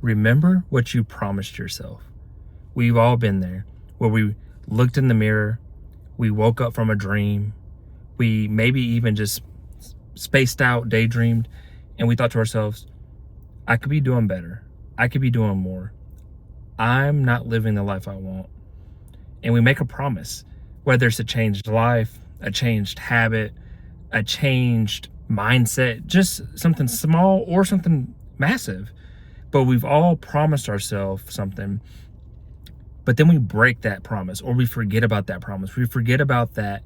remember what you promised yourself. We've all been there, where we looked in the mirror, we woke up from a dream, we maybe even just spaced out, daydreamed, and we thought to ourselves, I could be doing better. I could be doing more. I'm not living the life I want. And we make a promise, whether it's a changed life, a changed habit, a changed mindset, just something small or something massive. But we've all promised ourselves something, but then we break that promise, or we forget about that promise. We forget about that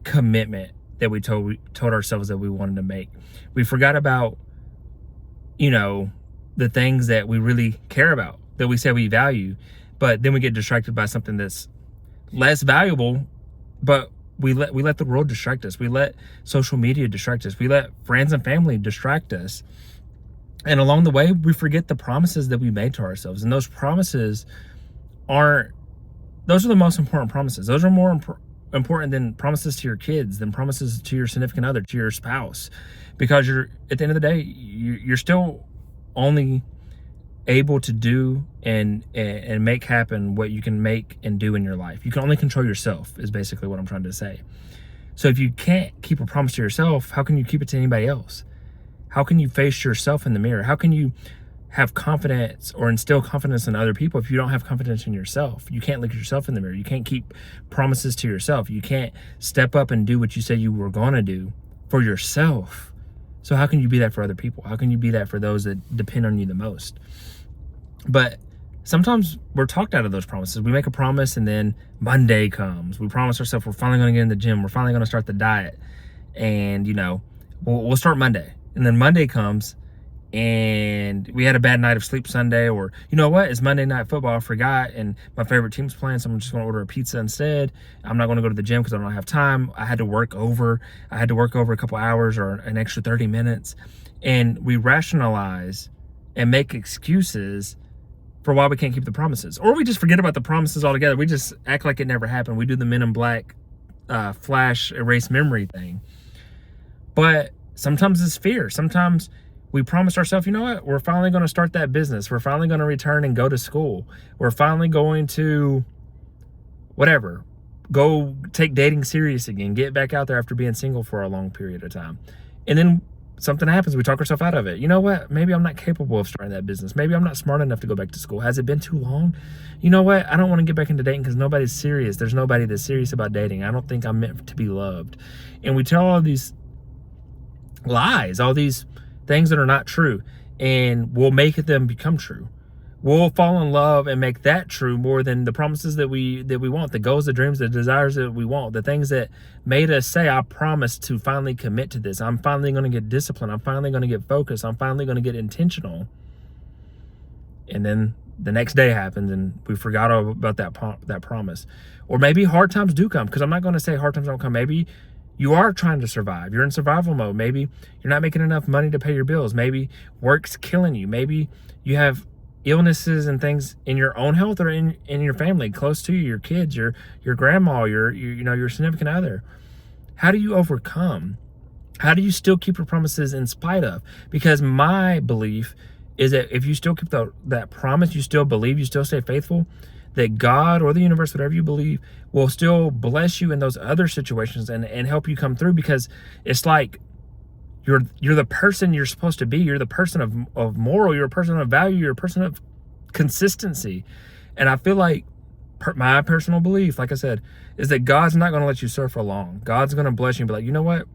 commitment that we told ourselves that we wanted to make. We forgot about, the things that we really care about, that we say we value, but then we get distracted by something that's less valuable. But we let the world distract us. We let social media distract us. We let friends and family distract us. And along the way, we forget the promises that we made to ourselves. And those promises those are the most important promises. Those are more important than promises to your kids, than promises to your significant other, to your spouse. Because at the end of the day, you're still only able to do and make happen what you can make and do in your life. You can only control yourself, is basically what I'm trying to say. So if you can't keep a promise to yourself, how can you keep it to anybody else? How can you face yourself in the mirror? How can you have confidence or instill confidence in other people if you don't have confidence in yourself? You can't look at yourself in the mirror. You can't keep promises to yourself. You can't step up and do what you said you were going to do for yourself. So how can you be that for other people? How can you be that for those that depend on you the most? But sometimes we're talked out of those promises. We make a promise and then Monday comes. We promise ourselves we're finally going to get in the gym. We're finally going to start the diet. And, we'll start Monday. And then Monday comes and we had a bad night of sleep Sunday, or it's Monday Night Football, I forgot, and my favorite team's playing, so I'm just going to order a pizza instead. I'm not going to go to the gym because I don't have time. I had to work over a couple hours or an extra 30 minutes. And we rationalize and make excuses for why we can't keep the promises. Or we just forget about the promises altogether. We just act like it never happened. We do the Men in Black flash erase memory thing. But sometimes it's fear. Sometimes we promised ourselves, we're finally going to start that business. We're finally going to return and go to school. We're finally going to go take dating serious again, get back out there after being single for a long period of time. And then something happens. We talk ourselves out of it. Maybe I'm not capable of starting that business. Maybe I'm not smart enough to go back to school. Has it been too long? I don't want to get back into dating because nobody's serious. There's nobody that's serious about dating. I don't think I'm meant to be loved. And we tell all these lies, all these things that are not true, and we'll make them become true. We'll fall in love and make that true more than the promises that we want, the goals, the dreams, the desires that we want, the things that made us say, I promise to finally commit to this. I'm finally going to get disciplined. I'm finally going to get focused. I'm finally going to get intentional. And then the next day happens and we forgot about that promise. Or maybe hard times do come, because I'm not going to say hard times don't come. Maybe you are trying to survive. You're in survival mode. Maybe you're not making enough money to pay your bills. Maybe work's killing you. Maybe you have illnesses and things in your own health or in your family, close to you, your kids, your grandma, your significant other. How do you overcome? How do you still keep your promises in spite of? Because my belief is that if you still keep that promise, you still believe, you still stay faithful, that God or the universe, whatever you believe, will still bless you in those other situations and help you come through. Because it's like you're the person you're supposed to be. You're the person of moral. You're a person of value. You're a person of consistency. And I feel like my personal belief, like I said, is that God's not going to let you suffer long. God's going to bless you and be like, you know what?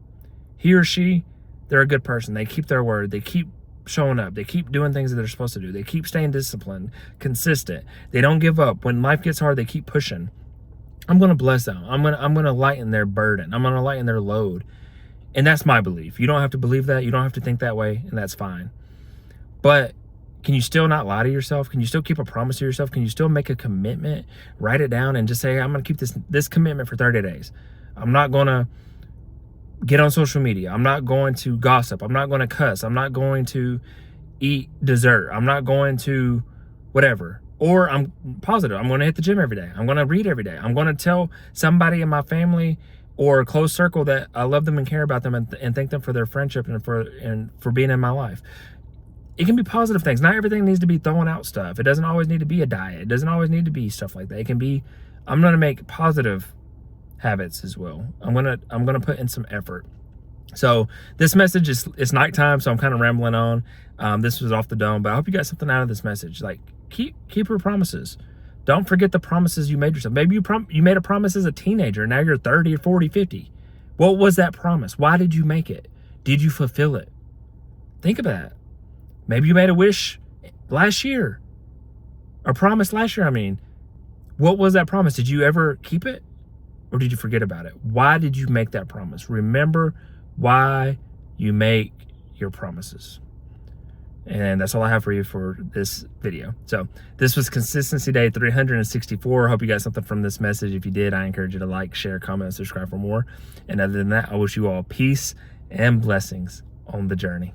He or she, they're a good person. They keep their word. They keep showing up. They keep doing things that they're supposed to do. They keep staying disciplined, consistent. They don't give up. When life gets hard, they keep pushing. I'm going to bless them. I'm going to lighten their burden. I'm going to lighten their load. And that's my belief. You don't have to believe that. You don't have to think that way, and that's fine. But can you still not lie to yourself? Can you still keep a promise to yourself? Can you still make a commitment? Write it down and just say, I'm going to keep this commitment for 30 days. I'm not going to get on social media. I'm not going to gossip. I'm not going to cuss. I'm not going to eat dessert. I'm not going to whatever. Or I'm positive. I'm going to hit the gym every day. I'm going to read every day. I'm going to tell somebody in my family or a close circle that I love them and care about them and thank them for their friendship and for being in my life. it can be positive things. Not everything needs to be throwing out stuff. It doesn't always need to be a diet. It doesn't always need to be stuff like that. It can be, I'm going to make positive habits as well. I'm going to put in some effort. So this message is, it's nighttime, so I'm kind of rambling on. This was off the dome, but I hope you got something out of this message. Like, keep your promises. Don't forget the promises you made yourself. Maybe you made a promise as a teenager, and now you're 30 or 40, 50. What was that promise? Why did you make it? Did you fulfill it? Think about that. Maybe you made a wish last year, or promise last year. I mean, what was that promise? Did you ever keep it, or did you forget about it? Why did you make that promise? Remember why you make your promises. And that's all I have for you for this video. So this was Consistency Day 364. I hope you got something from this message. If you did, I encourage you to like, share, comment, and subscribe for more. And other than that, I wish you all peace and blessings on the journey.